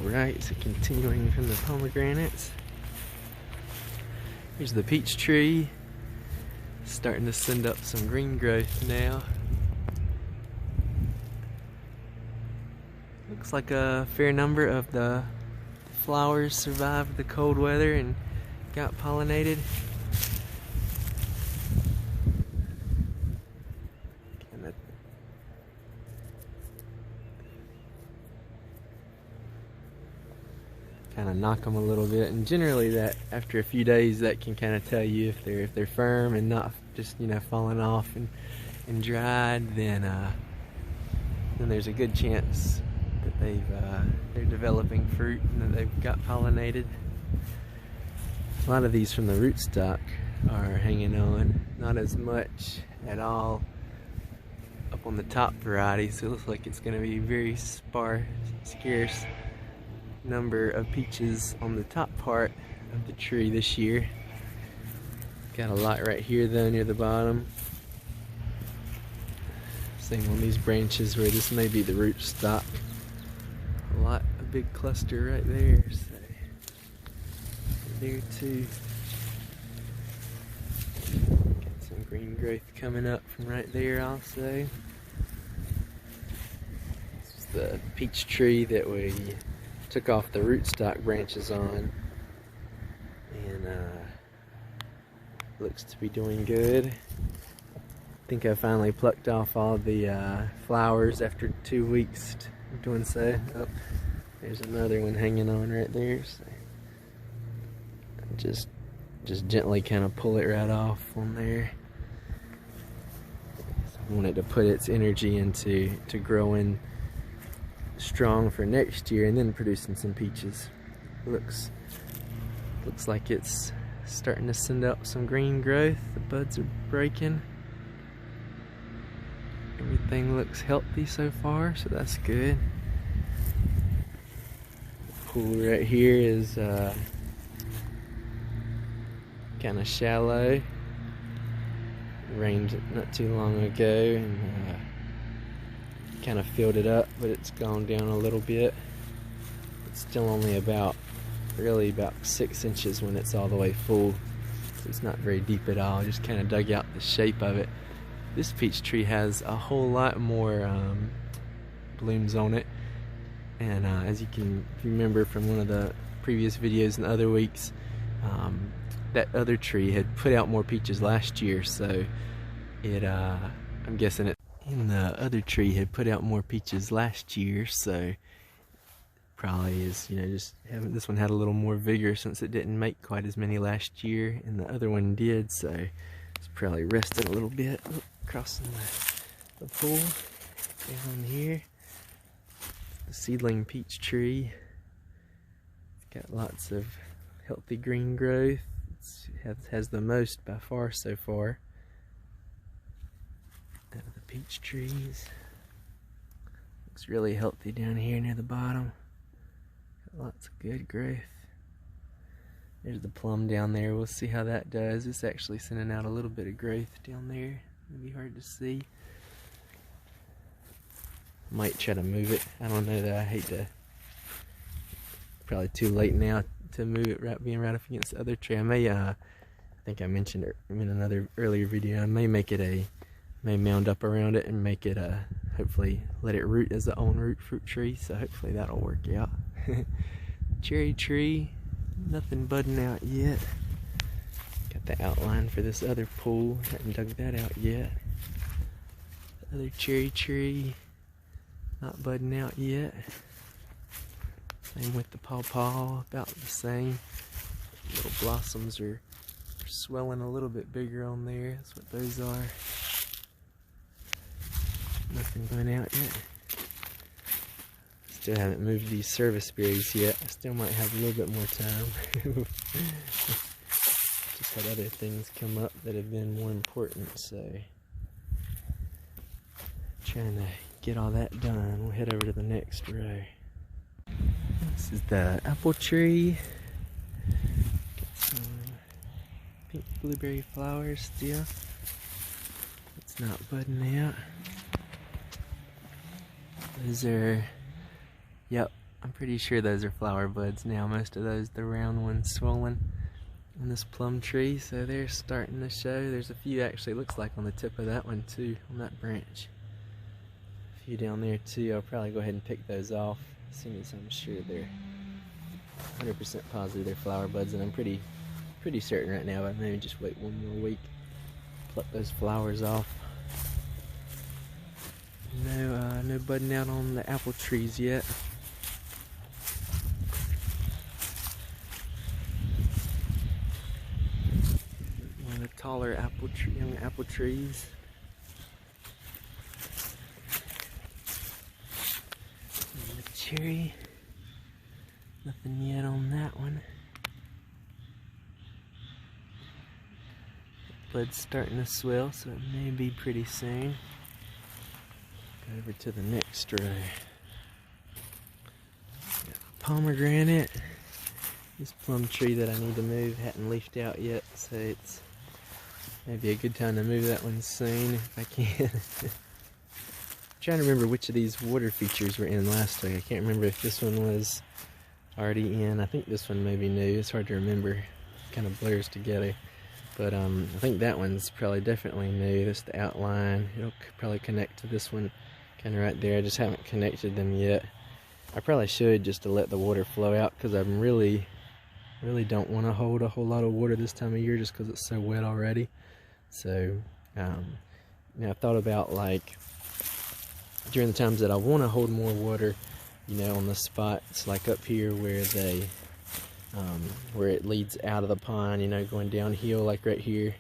Alright, so continuing from the pomegranates. Here's the peach tree. Starting to send up some green growth now. Looks like a fair number of the flowers survived the cold weather and got pollinated. Kind of knock them a little bit, and generally that after a few days that can kind of tell you if they're firm and not just falling off and dried, then there's a good chance that they're developing fruit and that they've got pollinated. A lot of these from the rootstock are hanging on, not as much at all up on the top variety, so it looks like it's going to be very scarce number of peaches on the top part of the tree this year. Got a lot right here though near the bottom. Same on these branches where this may be the rootstock. A big cluster right there. So there too. Got some green growth coming up from right there also. This is the peach tree that we took off the rootstock branches on, and looks to be doing good. I think I finally plucked off all the flowers after 2 weeks of doing so. Oh, there's another one hanging on right there. So just gently kind of pull it right off on there. So I wanted to put its energy into growing strong for next year and then producing some peaches. Looks like it's starting to send up some green growth. The buds are breaking. Everything looks healthy so far, so that's good. The pool right here is kind of shallow. It rained not too long ago and kind of filled it up, but it's gone down a little bit. It's still only about 6 inches when it's all the way full, so it's not very deep at all. Just kind of dug out the shape of it. This peach tree has a whole lot more blooms on it, and as you can remember from one of the previous videos in other weeks, that other tree had put out more peaches last year, so it I'm guessing it and the other tree had put out more peaches last year, so probably is, just having this one had a little more vigor since it didn't make quite as many last year, and the other one did, so it's probably rested a little bit. Oh, crossing the pool down here. The seedling peach tree. It's got lots of healthy green growth. It has the most by far so far out of the peach trees. Looks really healthy down here near the bottom. Got lots of good growth. There's the plum down there. We'll see how that does. It's actually sending out a little bit of growth down there. Maybe hard to see. Might try to move it. I don't know though. I hate to. Probably too late now to move it, being right up against the other tree. I may, I think I mentioned it in another earlier video, I may make it may mound up around it and make it hopefully let it root as a own root fruit tree, so hopefully that'll work out. Cherry tree, nothing budding out yet. Got the outline for this other pool, haven't dug that out yet. The other cherry tree, not budding out yet. Same with the pawpaw, about the same. Little blossoms are swelling a little bit bigger on there. That's what those are. Nothing going out yet. Still haven't moved these service berries yet. I still might have a little bit more time. Just had other things come up that have been more important, so trying to get all that done. We'll head over to the next row. This is the apple tree. Got some pink blueberry flowers still. It's not budding out. Those are, yep, I'm pretty sure those are flower buds now. Most of those, the round ones, swollen on this plum tree. So they're starting to show. There's a few actually, looks like on the tip of that one too, on that branch. A few down there too. I'll probably go ahead and pick those off as soon as I'm sure they're 100% positive they're flower buds, and I'm pretty certain right now, but maybe just wait one more week, pluck those flowers off. No budding out on the apple trees yet. One of the taller young apple trees. And the cherry, nothing yet on that one. Bud's starting to swell, so it may be pretty soon. Go over to the next row. Pomegranate. This plum tree that I need to move hadn't leafed out yet, so it's maybe a good time to move that one soon if I can. I'm trying to remember which of these water features were in last week. I can't remember if this one was already in. I think this one may be new. It's hard to remember. It kind of blurs together. But I think that one's probably definitely new. That's the outline. It'll probably connect to this one kind of right there. I just haven't connected them yet. I probably should, just to let the water flow out, because I really don't want to hold a whole lot of water this time of year just because it's so wet already. So I thought about, like, during the times that I want to hold more water, on the spots like up here where they where it leads out of the pond, going downhill, like right here,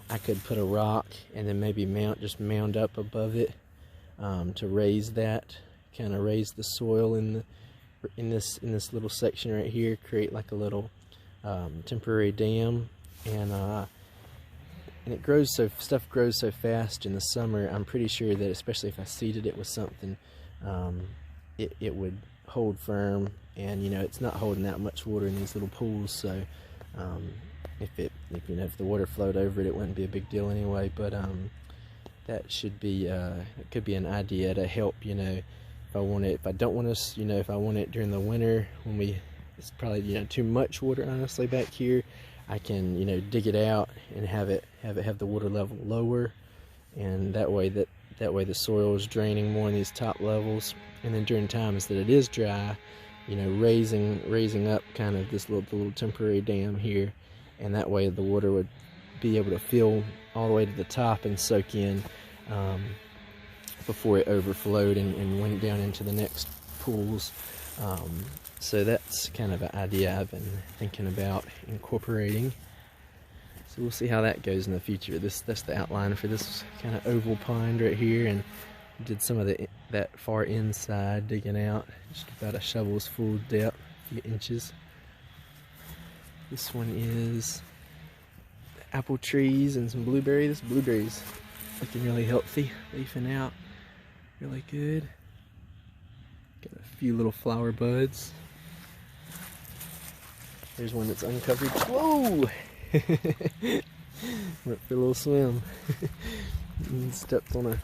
I could put a rock and then maybe mound up above it to raise that, kind of raise the soil in this little section right here, create like a little temporary dam, and stuff grows so fast in the summer. I'm pretty sure that, especially if I seeded it with something, it would hold firm, and it's not holding that much water in these little pools, so if the water flowed over it, it wouldn't be a big deal anyway. But that should be it could be an idea to help, if I want it, if I don't want to, if I want it during the winter when it's probably too much water honestly back here, I can dig it out and have the water level lower, and that way the soil is draining more in these top levels. And then during times that it is dry, raising up kind of this little temporary dam here, and that way the water would be able to fill all the way to the top and soak in before it overflowed and went down into the next pools. So that's kind of an idea I've been thinking about incorporating. So we'll see how that goes in the future. That's the outline for this kind of oval pond right here, and did some of that far inside, digging out just about a shovel's full depth, a few inches. This one is apple trees and some blueberry. This blueberry's looking really healthy, leafing out really good. Got a few little flower buds. There's one that's uncovered. Whoa! Went for a little swim. And stepped on a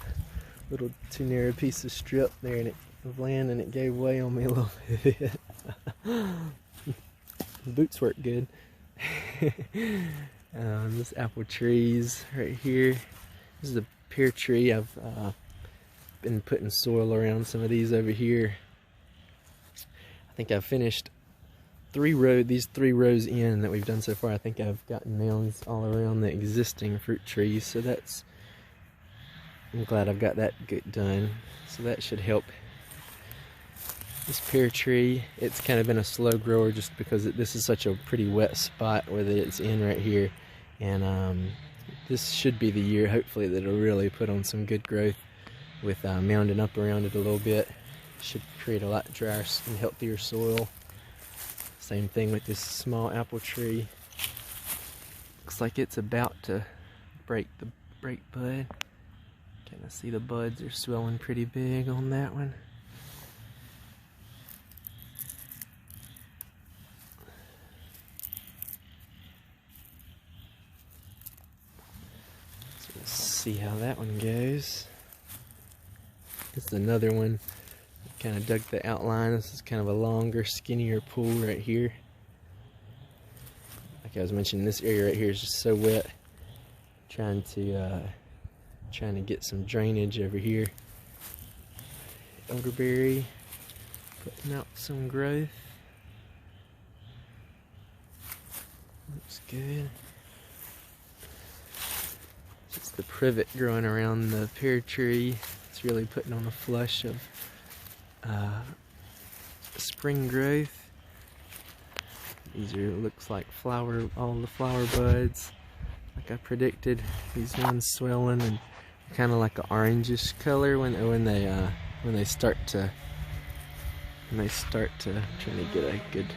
little too narrow piece of strip there of land, and it gave way on me a little bit. Boots work good. This apple trees right here. This is a pear tree. I've been putting soil around some of these over here. I think I've finished these 3 rows in that we've done so far. I think I've gotten mounds all around the existing fruit trees, so I'm glad I've got that done. So that should help. This pear tree, it's kind of been a slow grower just because this is such a pretty wet spot where it's in right here, and this should be the year, hopefully, that it'll really put on some good growth with mounding up around it a little bit. Should create a lot drier and healthier soil. Same thing with this small apple tree. Looks like it's about to break bud. Kind of see the buds are swelling pretty big on that one. So we'll see how that one goes. This is another one. kind of dug the outline. This is kind of a longer, skinnier pool right here. Like I was mentioning, this area right here is just so wet. Trying to get some drainage over here. Elderberry putting out some growth. Looks good. Just the privet growing around the pear tree. It's really putting on a flush of spring growth. These are, looks like all the flower buds. Like I predicted, these ones swelling and kind of like an orangish color when they start to trying to get a good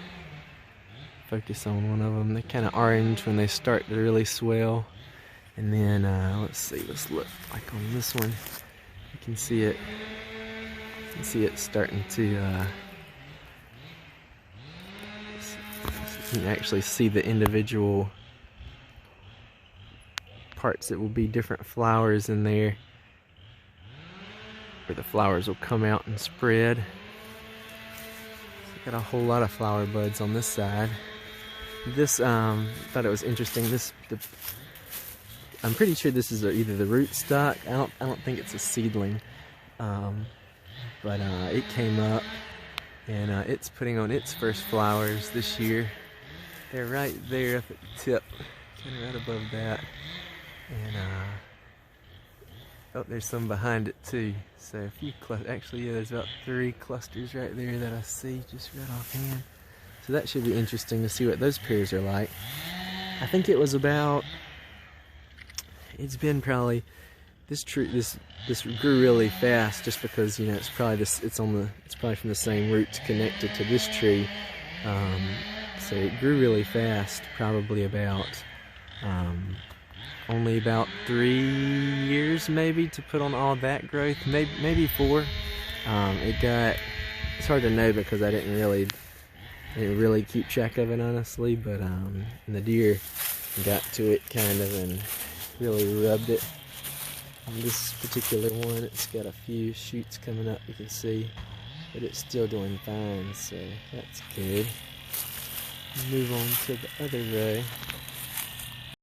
focus on one of them. They're kind of orange when they start to really swell, and then let's look like on this one. You can see it. You can see it starting to. You can actually see the individual parts that will be different flowers in there, where the flowers will come out and spread. So got a whole lot of flower buds on this side. This thought it was interesting. I'm pretty sure this is either the rootstock. I don't think it's a seedling, but it came up and it's putting on its first flowers this year. They're right there up at the tip, kind of right above that. And oh, there's some behind it too. So a few actually, yeah, there's about 3 clusters right there that I see just right offhand. So that should be interesting to see what those pears are like. I think it was about. It's been probably this grew really fast just because, you know, it's probably it's probably from the same roots connected to this tree. So it grew really fast, probably about. Only about 3 years maybe to put on all that growth, maybe 4. It's hard to know because I didn't really keep track of it, honestly, but and the deer got to it kind of and really rubbed it. On this particular one, it's got a few shoots coming up, you can see, but it's still doing fine, so that's good. Move on to the other row.